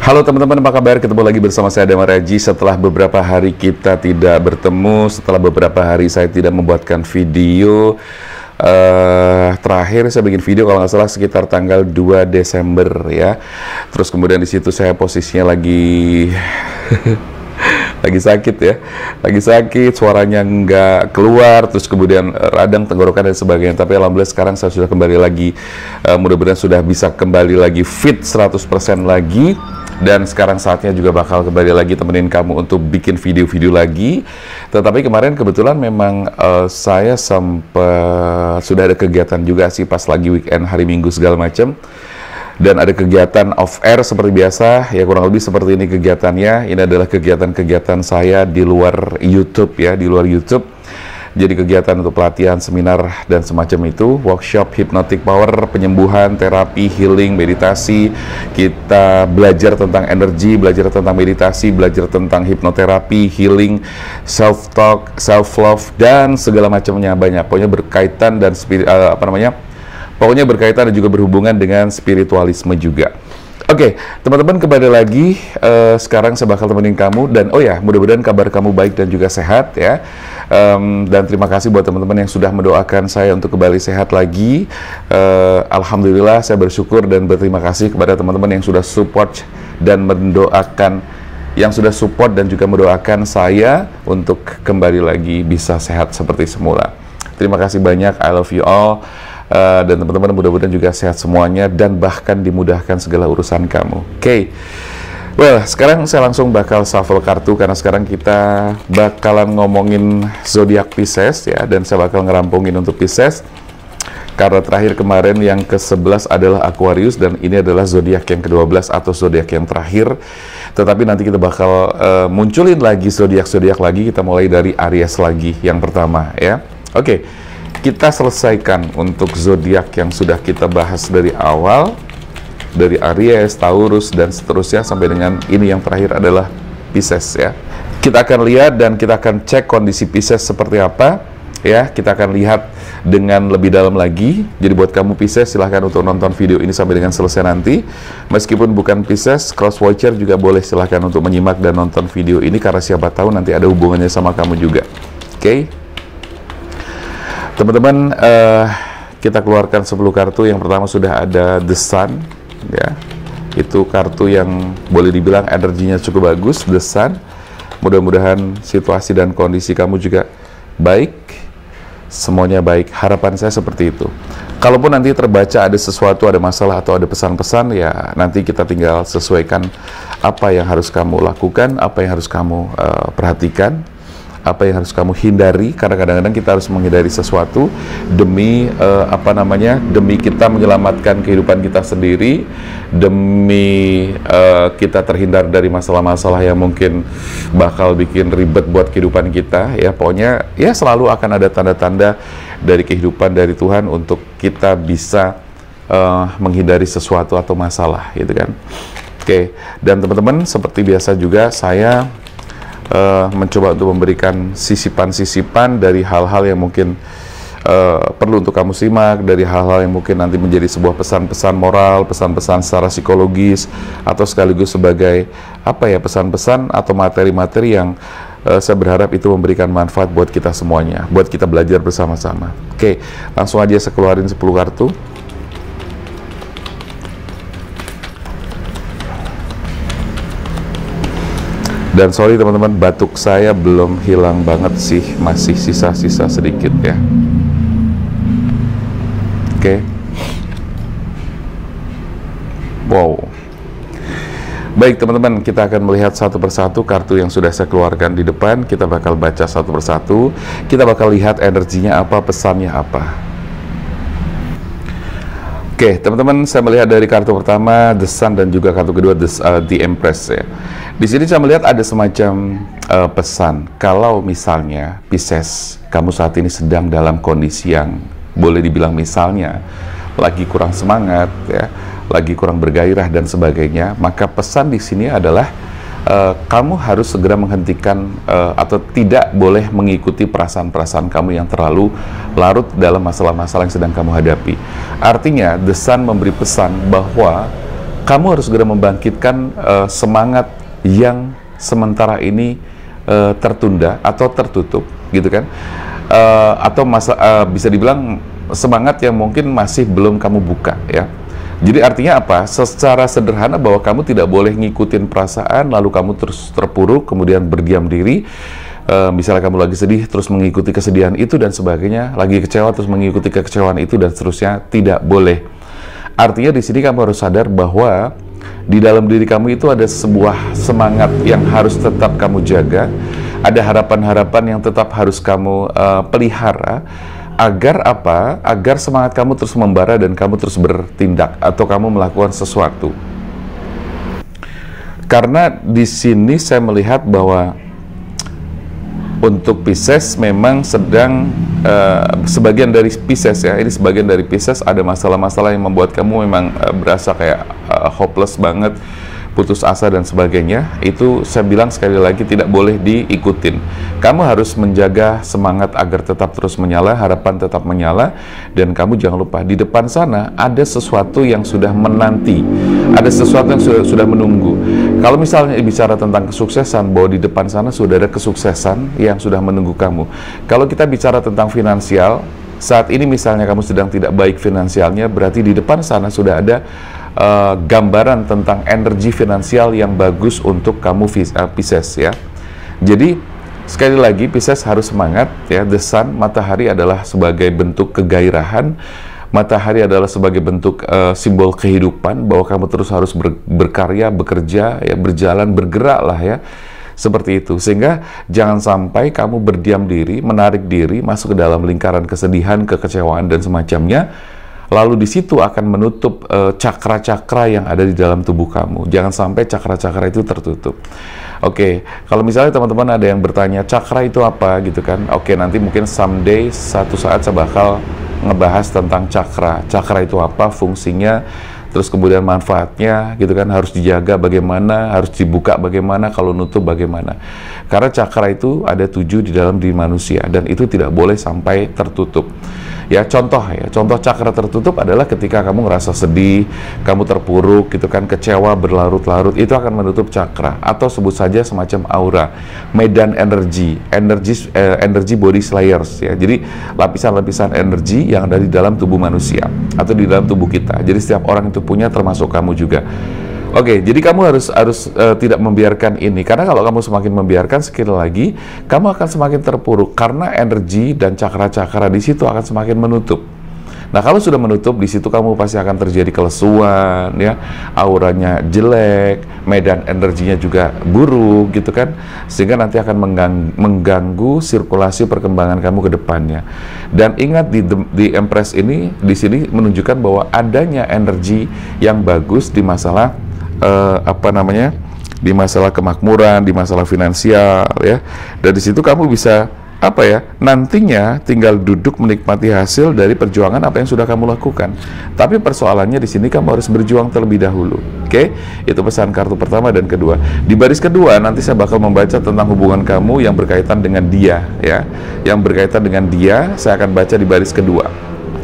Halo teman-teman, apa kabar? Ketemu lagi bersama saya Damar Raji. Setelah beberapa hari kita tidak bertemu, setelah beberapa hari saya tidak membuatkan video, terakhir saya bikin video kalau nggak salah sekitar tanggal 2 Desember ya. Terus kemudian di situ saya posisinya lagi lagi sakit ya, lagi sakit, suaranya nggak keluar, terus kemudian radang tenggorokan dan sebagainya. Tapi alhamdulillah sekarang saya sudah kembali lagi, mudah-mudahan sudah bisa kembali lagi fit 100% lagi. Dan sekarang saatnya juga bakal kembali lagi temenin kamu untuk bikin video-video lagi. Tetapi kemarin kebetulan memang saya sempat sudah ada kegiatan juga sih pas lagi weekend hari Minggu segala macam. Dan ada kegiatan off air seperti biasa, ya kurang lebih seperti ini kegiatannya. Ini adalah kegiatan-kegiatan saya di luar YouTube ya, di luar YouTube. Jadi kegiatan untuk pelatihan, seminar, dan semacam itu, workshop, hypnotic power, penyembuhan, terapi, healing, meditasi. Kita belajar tentang energi, belajar tentang meditasi, belajar tentang hipnoterapi, healing, self-talk, self-love, dan segala macamnya banyak. Pokoknya berkaitan dan pokoknya berkaitan dan juga berhubungan dengan spiritualisme juga. Oke, teman-teman kembali lagi. Sekarang saya bakal temenin kamu dan oh ya, mudah-mudahan kabar kamu baik dan juga sehat ya. Dan terima kasih buat teman-teman yang sudah mendoakan saya untuk kembali sehat lagi. Alhamdulillah, saya bersyukur dan berterima kasih kepada teman-teman yang sudah support dan mendoakan, yang sudah support dan juga mendoakan saya untuk kembali lagi bisa sehat seperti semula. Terima kasih banyak. I love you all. Dan teman-teman mudah-mudahan juga sehat semuanya dan bahkan dimudahkan segala urusan kamu. Oke. Well, sekarang saya langsung bakal shuffle kartu karena sekarang kita bakalan ngomongin zodiak Pisces ya, dan saya bakal ngerampungin untuk Pisces. Karena terakhir kemarin yang ke-11 adalah Aquarius dan ini adalah zodiak yang ke-12 atau zodiak yang terakhir. Tetapi nanti kita bakal munculin lagi zodiak-zodiak lagi. Kita mulai dari Aries lagi yang pertama ya. Oke. Kita selesaikan untuk zodiak yang sudah kita bahas dari awal, dari Aries, Taurus, dan seterusnya sampai dengan ini yang terakhir adalah Pisces ya. Kita akan lihat dan kita akan cek kondisi Pisces seperti apa ya. Kita akan lihat dengan lebih dalam lagi. Jadi buat kamu Pisces silahkan untuk nonton video ini sampai dengan selesai nanti. Meskipun bukan Pisces, cross watcher juga boleh, silahkan untuk menyimak dan nonton video ini karena siapa tahu nanti ada hubungannya sama kamu juga. Oke? Teman-teman, kita keluarkan 10 kartu. Yang pertama sudah ada The Sun ya. Itu kartu yang boleh dibilang energinya cukup bagus, The Sun. Mudah-mudahan situasi dan kondisi kamu juga baik. Semuanya baik. Harapan saya seperti itu. Kalaupun nanti terbaca ada sesuatu, ada masalah atau ada pesan-pesan, ya nanti kita tinggal sesuaikan apa yang harus kamu lakukan, apa yang harus kamu perhatikan, apa yang harus kamu hindari, karena kadang-kadang kita harus menghindari sesuatu demi demi kita menyelamatkan kehidupan kita sendiri, demi kita terhindar dari masalah-masalah yang mungkin bakal bikin ribet buat kehidupan kita ya. Pokoknya ya selalu akan ada tanda-tanda dari kehidupan dari Tuhan untuk kita bisa menghindari sesuatu atau masalah gitu kan. Oke, dan teman-teman seperti biasa juga saya mencoba untuk memberikan sisipan-sisipan dari hal-hal yang mungkin perlu untuk kamu simak, dari hal-hal yang mungkin nanti menjadi sebuah pesan-pesan moral, pesan-pesan secara psikologis, atau sekaligus sebagai pesan-pesan atau materi-materi yang saya berharap itu memberikan manfaat buat kita semuanya, buat kita belajar bersama-sama. Oke, langsung aja saya keluarin 10 kartu. Dan sorry teman-teman, batuk saya belum hilang banget sih, masih sisa-sisa sedikit ya. Oke. Wow. Baik teman-teman, kita akan melihat satu persatu kartu yang sudah saya keluarkan di depan. Kita bakal baca satu persatu. Kita bakal lihat energinya apa, pesannya apa. Oke, teman-teman, saya melihat dari kartu pertama The Sun dan juga kartu kedua The Empress ya. Di sini saya melihat ada semacam pesan. Kalau misalnya Pisces, kamu saat ini sedang dalam kondisi yang boleh dibilang misalnya lagi kurang semangat ya, lagi kurang bergairah dan sebagainya, maka pesan di sini adalah kamu harus segera menghentikan atau tidak boleh mengikuti perasaan-perasaan kamu yang terlalu larut dalam masalah-masalah yang sedang kamu hadapi. Artinya, The Sun memberi pesan bahwa kamu harus segera membangkitkan semangat yang sementara ini tertunda atau tertutup, gitu kan? Atau bisa dibilang semangat yang mungkin masih belum kamu buka, ya. Jadi artinya apa? Secara sederhana bahwa kamu tidak boleh ngikutin perasaan, lalu kamu terus terpuruk, kemudian berdiam diri. Misalnya kamu lagi sedih, terus mengikuti kesedihan itu dan sebagainya, lagi kecewa, terus mengikuti kekecewaan itu dan seterusnya, tidak boleh. Artinya di sini kamu harus sadar bahwa di dalam diri kamu itu ada sebuah semangat yang harus tetap kamu jaga, ada harapan-harapan yang tetap harus kamu pelihara. Agar apa? Agar semangat kamu terus membara dan kamu terus bertindak atau kamu melakukan sesuatu. Karena di sini saya melihat bahwa untuk Pisces memang sedang sebagian dari Pisces, ya, ini sebagian dari Pisces ada masalah-masalah yang membuat kamu memang berasa kayak hopeless banget, putus asa dan sebagainya. Itu saya bilang sekali lagi tidak boleh diikutin. Kamu harus menjaga semangat agar tetap terus menyala, harapan tetap menyala, dan kamu jangan lupa di depan sana ada sesuatu yang sudah menanti, ada sesuatu yang sudah menunggu. Kalau misalnya bicara tentang kesuksesan, bahwa di depan sana sudah ada kesuksesan yang sudah menunggu kamu. Kalau kita bicara tentang finansial, saat ini misalnya kamu sedang tidak baik finansialnya, berarti di depan sana sudah ada gambaran tentang energi finansial yang bagus untuk kamu Pisces, ya. Jadi sekali lagi Pisces harus semangat, ya. The Sun, matahari adalah sebagai bentuk kegairahan, matahari adalah sebagai bentuk simbol kehidupan, bahwa kamu terus harus berkarya, bekerja, ya, berjalan, bergerak lah, ya. Seperti itu, sehingga jangan sampai kamu berdiam diri, menarik diri, masuk ke dalam lingkaran kesedihan, kekecewaan dan semacamnya. Lalu di situ akan menutup cakra-cakra yang ada di dalam tubuh kamu. Jangan sampai cakra-cakra itu tertutup. Oke, kalau misalnya teman-teman ada yang bertanya, cakra itu apa gitu kan? Oke, nanti mungkin someday, satu saat saya bakal ngebahas tentang cakra. Cakra itu apa, fungsinya, terus kemudian manfaatnya gitu kan, harus dijaga bagaimana, harus dibuka bagaimana, kalau nutup bagaimana. Karena cakra itu ada 7 di dalam diri manusia, dan itu tidak boleh sampai tertutup. Ya, contoh cakra tertutup adalah ketika kamu ngerasa sedih, kamu terpuruk gitu kan, kecewa berlarut-larut, itu akan menutup cakra, atau sebut saja semacam aura, medan energi body layers, ya. Jadi lapisan-lapisan energi yang ada di dalam tubuh manusia atau di dalam tubuh kita. Jadi setiap orang itu punya, termasuk kamu juga. Oke, jadi kamu harus tidak membiarkan ini, karena kalau kamu semakin membiarkan, sekali lagi kamu akan semakin terpuruk, karena energi dan cakra-cakra di situ akan semakin menutup. Nah, kalau sudah menutup, di situ kamu pasti akan terjadi kelesuan, ya, auranya jelek, medan energinya juga buruk, gitu kan, sehingga nanti akan mengganggu sirkulasi perkembangan kamu ke depannya. Dan ingat, di Empress ini, di sini menunjukkan bahwa adanya energi yang bagus di masalah di masalah kemakmuran, di masalah finansial, ya. Dan di situ kamu bisa nantinya tinggal duduk menikmati hasil dari perjuangan apa yang sudah kamu lakukan. Tapi persoalannya di sini kamu harus berjuang terlebih dahulu. Oke? Itu pesan kartu pertama dan kedua. Di baris kedua nanti saya bakal membaca tentang hubungan kamu yang berkaitan dengan dia, ya. Yang berkaitan dengan dia saya akan baca di baris kedua.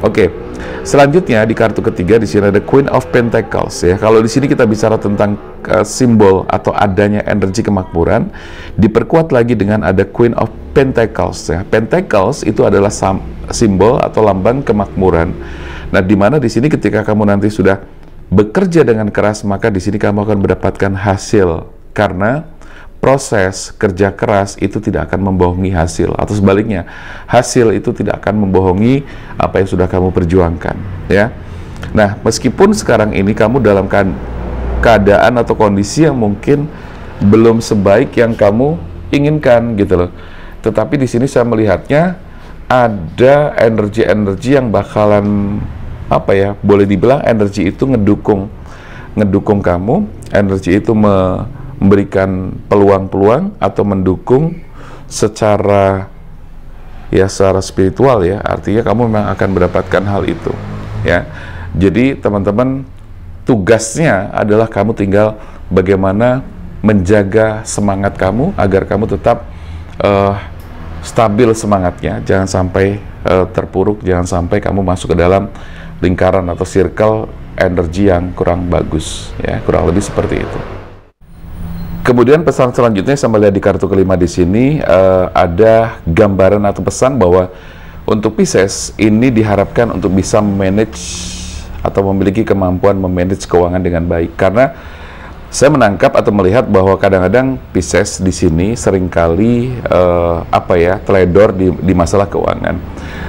Oke. Selanjutnya di kartu ketiga di sini ada Queen of Pentacles, ya. Kalau di sini kita bicara tentang simbol atau adanya energi kemakmuran, diperkuat lagi dengan ada Queen of Pentacles, ya. Pentacles itu adalah simbol atau lambang kemakmuran. Nah, di mana di sini ketika kamu nanti sudah bekerja dengan keras, maka di sini kamu akan mendapatkan hasil, karena proses kerja keras itu tidak akan membohongi hasil, atau sebaliknya, hasil itu tidak akan membohongi apa yang sudah kamu perjuangkan, ya. Nah, meskipun sekarang ini kamu dalam keadaan atau kondisi yang mungkin belum sebaik yang kamu inginkan, gitu loh. Tetapi di sini saya melihatnya ada energi-energi yang bakalan boleh dibilang energi itu ngedukung kamu, energi itu memberikan peluang-peluang atau mendukung secara spiritual, ya. Artinya kamu memang akan mendapatkan hal itu, ya. Jadi teman-teman, tugasnya adalah kamu tinggal bagaimana menjaga semangat kamu agar kamu tetap stabil semangatnya, jangan sampai terpuruk, jangan sampai kamu masuk ke dalam lingkaran atau circle energi yang kurang bagus, ya, kurang lebih seperti itu. Kemudian pesan selanjutnya saya melihat di kartu kelima di sini ada gambaran atau pesan bahwa untuk Pisces ini diharapkan untuk bisa manage atau memiliki kemampuan memanage keuangan dengan baik, karena saya menangkap atau melihat bahwa kadang-kadang Pisces di sini seringkali teledor di masalah keuangan.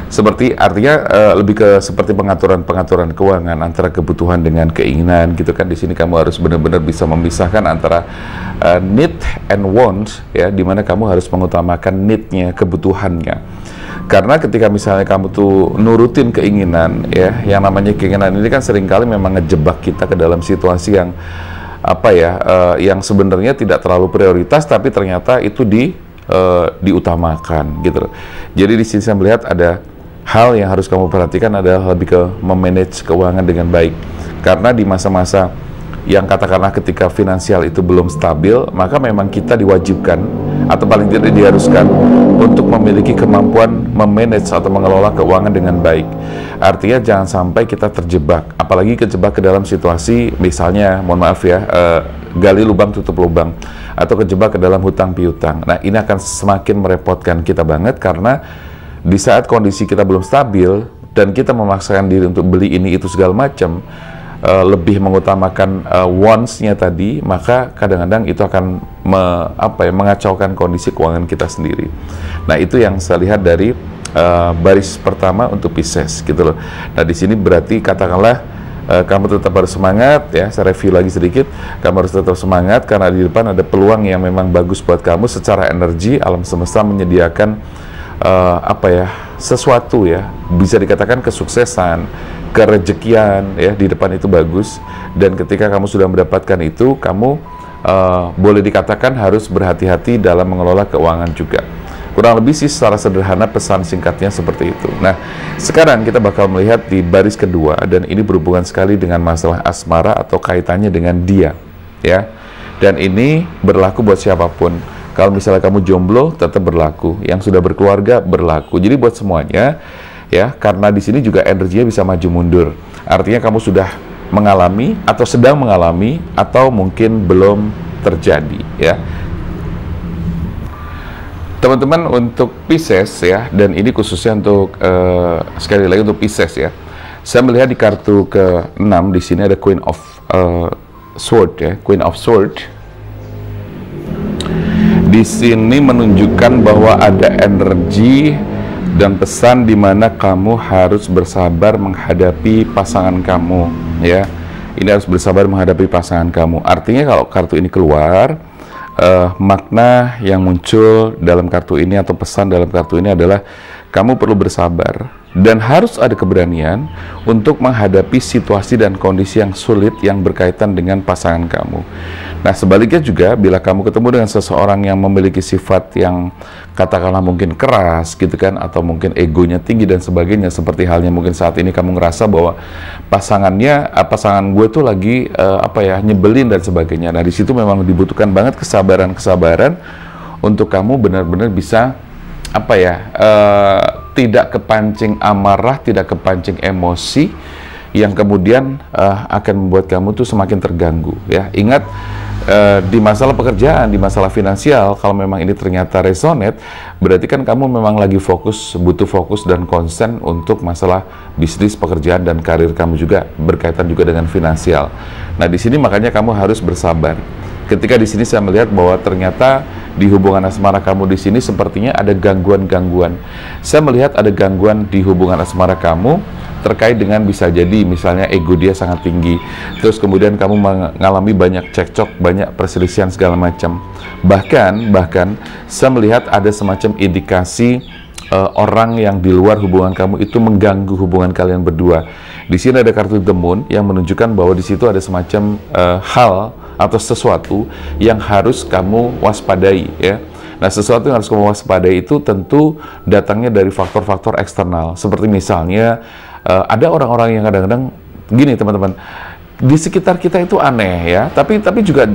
Seperti artinya lebih ke seperti pengaturan keuangan antara kebutuhan dengan keinginan gitu kan. Di sini kamu harus benar-benar bisa memisahkan antara need and want, ya, dimana kamu harus mengutamakan need-nya, kebutuhannya. Karena ketika misalnya kamu tuh nurutin keinginan, ya, yang namanya keinginan ini kan seringkali memang ngejebak kita ke dalam situasi yang yang sebenarnya tidak terlalu prioritas, tapi ternyata itu diutamakan gitu loh. Jadi di sini saya melihat ada hal yang harus kamu perhatikan adalah lebih ke memanage keuangan dengan baik. Karena di masa-masa yang katakanlah ketika finansial itu belum stabil, maka memang kita diwajibkan atau paling tidak diharuskan untuk memiliki kemampuan memanage atau mengelola keuangan dengan baik. Artinya jangan sampai kita terjebak, apalagi kejebak ke dalam situasi misalnya, mohon maaf ya, gali lubang tutup lubang, atau kejebak ke dalam hutang piutang. Nah, ini akan semakin merepotkan kita banget, karena di saat kondisi kita belum stabil dan kita memaksakan diri untuk beli ini itu segala macam, lebih mengutamakan wants-nya tadi, maka kadang-kadang itu akan mengacaukan kondisi keuangan kita sendiri. Nah, itu yang saya lihat dari baris pertama untuk Pisces gitu loh. Nah, di sini berarti katakanlah kamu tetap harus semangat, ya. Saya review lagi sedikit. Kamu harus tetap semangat karena di depan ada peluang yang memang bagus buat kamu. Secara energi alam semesta menyediakan sesuatu, ya, bisa dikatakan kesuksesan, kerejekian, ya, di depan itu bagus. Dan ketika kamu sudah mendapatkan itu, kamu boleh dikatakan harus berhati-hati dalam mengelola keuangan juga. Kurang lebih sih secara sederhana pesan singkatnya seperti itu. Nah, sekarang kita bakal melihat di baris kedua, dan ini berhubungan sekali dengan masalah asmara atau kaitannya dengan dia, ya. Dan ini berlaku buat siapapun. Kalau misalnya kamu jomblo, tetap berlaku. Yang sudah berkeluarga, berlaku. Jadi buat semuanya, ya, karena di sini juga energinya bisa maju mundur. Artinya kamu sudah mengalami, atau sedang mengalami, atau mungkin belum terjadi, ya. Teman-teman, untuk Pisces, ya, dan ini khususnya untuk, sekali lagi untuk Pisces, ya. Saya melihat di kartu ke-6, di sini ada Queen of Sword, ya, Queen of Sword. Di sini menunjukkan bahwa ada energi dan pesan di mana kamu harus bersabar menghadapi pasangan kamu, ya. Ini harus bersabar menghadapi pasangan kamu. Artinya kalau kartu ini keluar, makna yang muncul dalam kartu ini atau pesan dalam kartu ini adalah kamu perlu bersabar dan harus ada keberanian untuk menghadapi situasi dan kondisi yang sulit yang berkaitan dengan pasangan kamu. Nah, sebaliknya juga, bila kamu ketemu dengan seseorang yang memiliki sifat yang katakanlah mungkin keras gitu kan, atau mungkin egonya tinggi dan sebagainya, seperti halnya mungkin saat ini kamu ngerasa bahwa pasangan gue tuh lagi nyebelin dan sebagainya. Nah, di situ memang dibutuhkan banget kesabaran untuk kamu benar-benar bisa tidak kepancing amarah, tidak kepancing emosi yang kemudian akan membuat kamu tuh semakin terganggu, ya. Ingat, di masalah pekerjaan, di masalah finansial, kalau memang ini ternyata resonate, berarti kan kamu memang lagi butuh fokus dan konsen untuk masalah bisnis, pekerjaan, dan karir kamu juga berkaitan juga dengan finansial. Nah, di sini makanya kamu harus bersabar. Ketika di sini saya melihat bahwa ternyata di hubungan asmara kamu di sini sepertinya ada gangguan-gangguan. Saya melihat ada gangguan di hubungan asmara kamu terkait dengan bisa jadi misalnya ego dia sangat tinggi, terus kemudian kamu mengalami banyak cekcok, banyak perselisihan segala macam. Bahkan saya melihat ada semacam indikasi orang yang di luar hubungan kamu itu mengganggu hubungan kalian berdua. Di sini ada kartu The Moon yang menunjukkan bahwa di situ ada semacam hal atau sesuatu yang harus kamu waspadai, ya. Nah, sesuatu yang harus kamu waspadai itu tentu datangnya dari faktor-faktor eksternal. Seperti misalnya ada orang-orang yang kadang-kadang gini, teman-teman, di sekitar kita itu aneh, ya. Tapi juga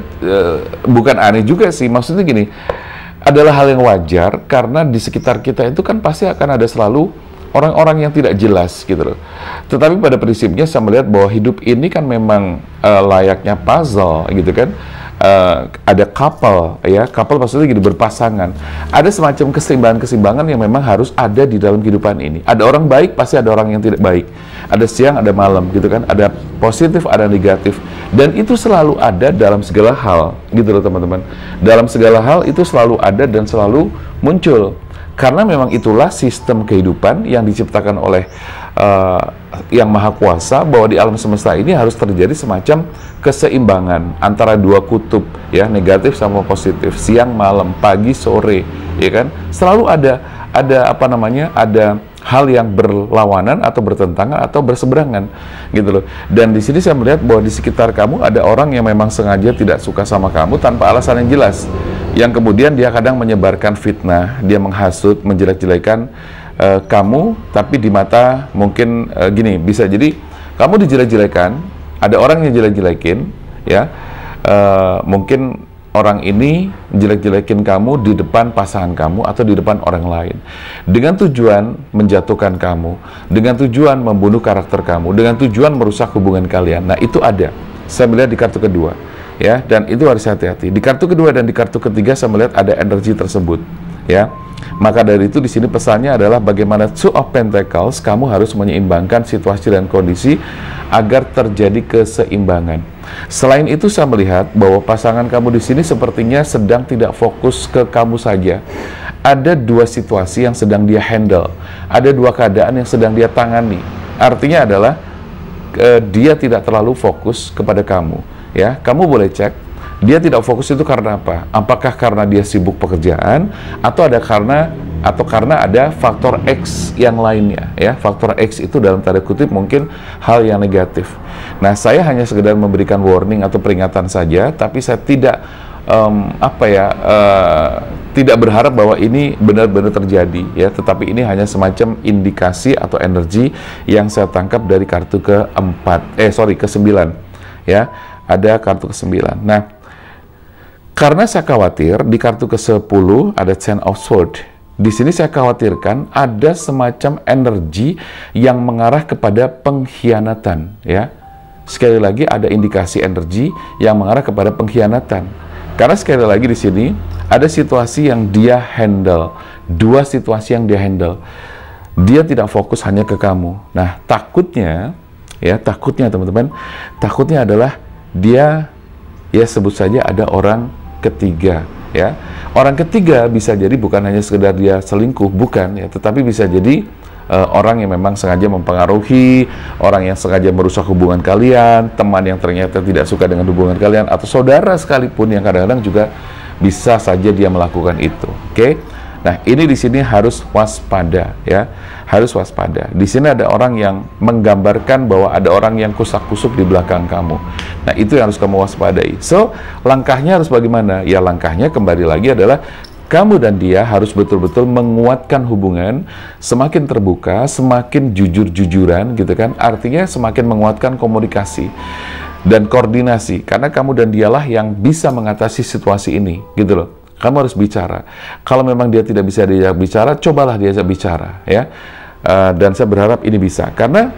bukan aneh juga sih. Maksudnya gini, adalah hal yang wajar karena di sekitar kita itu kan pasti akan ada selalu orang-orang yang tidak jelas gitu loh. Tetapi pada prinsipnya saya melihat bahwa hidup ini kan memang layaknya puzzle gitu kan. Ada couple, ya, couple maksudnya gitu, berpasangan. Ada semacam keseimbangan-keseimbangan yang memang harus ada di dalam kehidupan ini. Ada orang baik, pasti ada orang yang tidak baik. Ada siang, ada malam, gitu kan. Ada positif, ada negatif. Dan itu selalu ada dalam segala hal, gitu loh teman-teman. Dalam segala hal itu selalu ada dan selalu muncul. Karena memang itulah sistem kehidupan yang diciptakan oleh Yang Maha Kuasa, bahwa di alam semesta ini harus terjadi semacam keseimbangan antara dua kutub, ya, negatif sama positif, siang malam, pagi sore, ya kan, selalu ada apa namanya, ada hal yang berlawanan atau bertentangan atau berseberangan, gitu loh. Dan di sini saya melihat bahwa di sekitar kamu ada orang yang memang sengaja tidak suka sama kamu tanpa alasan yang jelas, yang kemudian dia kadang menyebarkan fitnah, dia menghasut, menjelek-jelekan kamu, tapi di mata mungkin gini, bisa jadi kamu dijelek-jelekan, ada orang yang jelek-jelekin, ya, mungkin orang ini jelek-jelekin kamu di depan pasangan kamu atau di depan orang lain, dengan tujuan menjatuhkan kamu, dengan tujuan membunuh karakter kamu, dengan tujuan merusak hubungan kalian. Nah, itu ada, saya melihat di kartu kedua, ya, dan itu harus hati-hati. Di kartu kedua dan di kartu ketiga saya melihat ada energi tersebut, ya. Maka dari itu di sini pesannya adalah bagaimana Two of Pentacles, kamu harus menyeimbangkan situasi dan kondisi agar terjadi keseimbangan. Selain itu saya melihat bahwa pasangan kamu di sini sepertinya sedang tidak fokus ke kamu saja. Ada dua situasi yang sedang dia handle, ada dua keadaan yang sedang dia tangani. Artinya adalah dia tidak terlalu fokus kepada kamu, ya. Kamu boleh cek dia tidak fokus itu karena apa? Apakah karena dia sibuk pekerjaan atau karena ada faktor X yang lainnya, ya. Faktor X itu dalam tanda kutip mungkin hal yang negatif. Nah, saya hanya sekedar memberikan warning atau peringatan saja, tapi saya tidak tidak berharap bahwa ini benar-benar terjadi, ya. Tetapi ini hanya semacam indikasi atau energi yang saya tangkap dari kartu ke-9, ya. Ada kartu ke-9. Nah, karena saya khawatir di kartu ke-10 ada Ten of Swords. Di sini saya khawatirkan ada semacam energi yang mengarah kepada pengkhianatan, ya. Sekali lagi ada indikasi energi yang mengarah kepada pengkhianatan. Karena sekali lagi di sini ada situasi yang dia handle, dua situasi yang dia handle. Dia tidak fokus hanya ke kamu. Nah, takutnya teman-teman, takutnya adalah dia, ya, sebut saja ada orang ketiga, ya. Orang ketiga bisa jadi bukan hanya sekedar dia selingkuh, bukan, ya, tetapi bisa jadi orang yang memang sengaja mempengaruhi, orang yang sengaja merusak hubungan kalian, teman yang ternyata tidak suka dengan hubungan kalian, atau saudara sekalipun yang kadang-kadang juga bisa saja dia melakukan itu. Oke? Nah, ini di sini harus waspada, ya. Harus waspada. Di sini ada orang yang menggambarkan bahwa ada orang yang kusak-kusuk di belakang kamu. Nah, itu yang harus kamu waspadai. So, langkahnya harus bagaimana? Ya, langkahnya kembali lagi adalah kamu dan dia harus betul-betul menguatkan hubungan, semakin terbuka, semakin jujur-jujuran, gitu kan? Artinya semakin menguatkan komunikasi dan koordinasi, karena kamu dan dialah yang bisa mengatasi situasi ini, gitu loh. Kamu harus bicara. Kalau memang dia tidak bisa diajak bicara, cobalah diajak bicara, ya. Dan saya berharap ini bisa, karena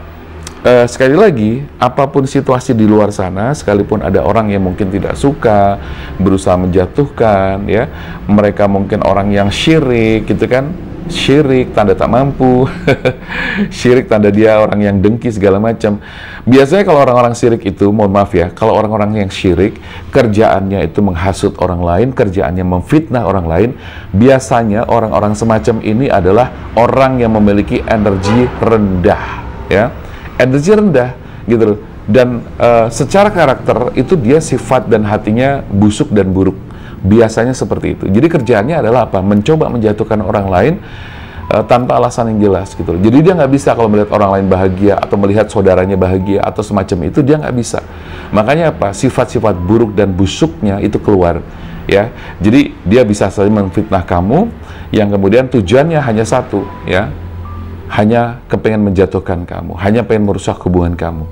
sekali lagi, apapun situasi di luar sana, sekalipun ada orang yang mungkin tidak suka, berusaha menjatuhkan, ya, mereka mungkin orang yang syirik, gitu kan. Syirik, tanda tak mampu. Syirik, tanda dia orang yang dengki segala macam. Biasanya kalau orang-orang syirik itu, mohon maaf ya, kalau orang-orang yang syirik, kerjaannya itu menghasut orang lain, kerjaannya memfitnah orang lain. Biasanya orang-orang semacam ini adalah orang yang memiliki energi rendah, ya. Energi rendah, gitu loh. Dan secara karakter itu dia sifat dan hatinya busuk dan buruk. Biasanya seperti itu. Jadi kerjaannya adalah apa? Mencoba menjatuhkan orang lain tanpa alasan yang jelas, gitu loh. Jadi dia nggak bisa kalau melihat orang lain bahagia atau melihat saudaranya bahagia atau semacam itu, dia nggak bisa. Makanya apa? Sifat-sifat buruk dan busuknya itu keluar, ya. Jadi dia bisa saling memfitnah kamu, yang kemudian tujuannya hanya satu, ya. Hanya kepengen menjatuhkan kamu, hanya pengen merusak hubungan kamu,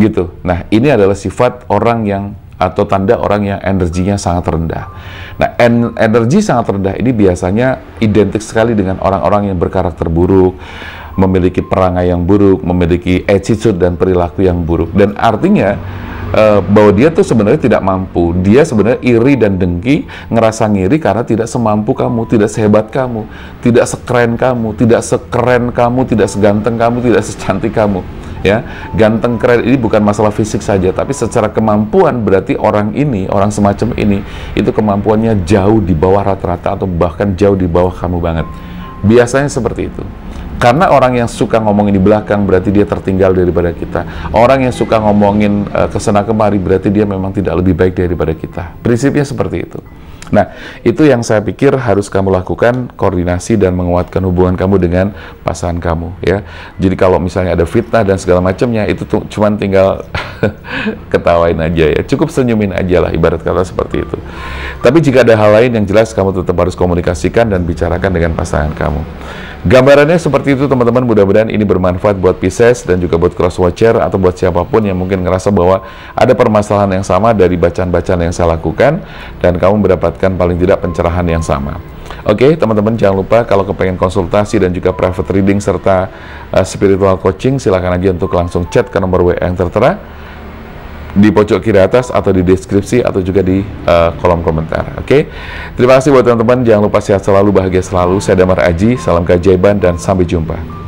gitu. Nah, ini adalah sifat orang yang, atau tanda orang yang energinya sangat rendah. Nah, energi sangat rendah ini biasanya identik sekali dengan orang-orang yang berkarakter buruk, memiliki perangai yang buruk, memiliki attitude dan perilaku yang buruk. Dan artinya bahwa dia tuh sebenarnya tidak mampu. Dia sebenarnya iri dan dengki, ngerasa ngiri karena tidak semampu kamu, tidak sehebat kamu, tidak sekeren kamu, tidak sekeren kamu, tidak seganteng kamu, tidak secantik kamu. Ya, ganteng keren ini bukan masalah fisik saja, tapi secara kemampuan berarti orang ini, orang semacam ini, itu kemampuannya jauh di bawah rata-rata atau bahkan jauh di bawah kamu banget. Biasanya seperti itu. Karena orang yang suka ngomongin di belakang berarti dia tertinggal daripada kita. Orang yang suka ngomongin kesana kemari berarti dia memang tidak lebih baik daripada kita. Prinsipnya seperti itu. Nah, itu yang saya pikir harus kamu lakukan, koordinasi dan menguatkan hubungan kamu dengan pasangan kamu, ya. Jadi kalau misalnya ada fitnah dan segala macamnya, itu tuh cuman tinggal ketawain aja ya. Cukup senyumin aja lah, ibarat kata seperti itu. Tapi jika ada hal lain yang jelas, kamu tetap harus komunikasikan dan bicarakan dengan pasangan kamu. Gambarannya seperti itu teman-teman, mudah-mudahan ini bermanfaat buat Pisces dan juga buat cross watcher atau buat siapapun yang mungkin ngerasa bahwa ada permasalahan yang sama dari bacaan-bacaan yang saya lakukan dan kamu mendapatkan paling tidak pencerahan yang sama. Oke, teman-teman jangan lupa kalau kepengen konsultasi dan juga private reading serta spiritual coaching, silakan aja untuk langsung chat ke nomor WA yang tertera di pojok kiri atas atau di deskripsi atau juga di kolom komentar. Oke, terima kasih buat teman-teman, jangan lupa sehat selalu, bahagia selalu. Saya Damar Aji, salam keajaiban dan sampai jumpa.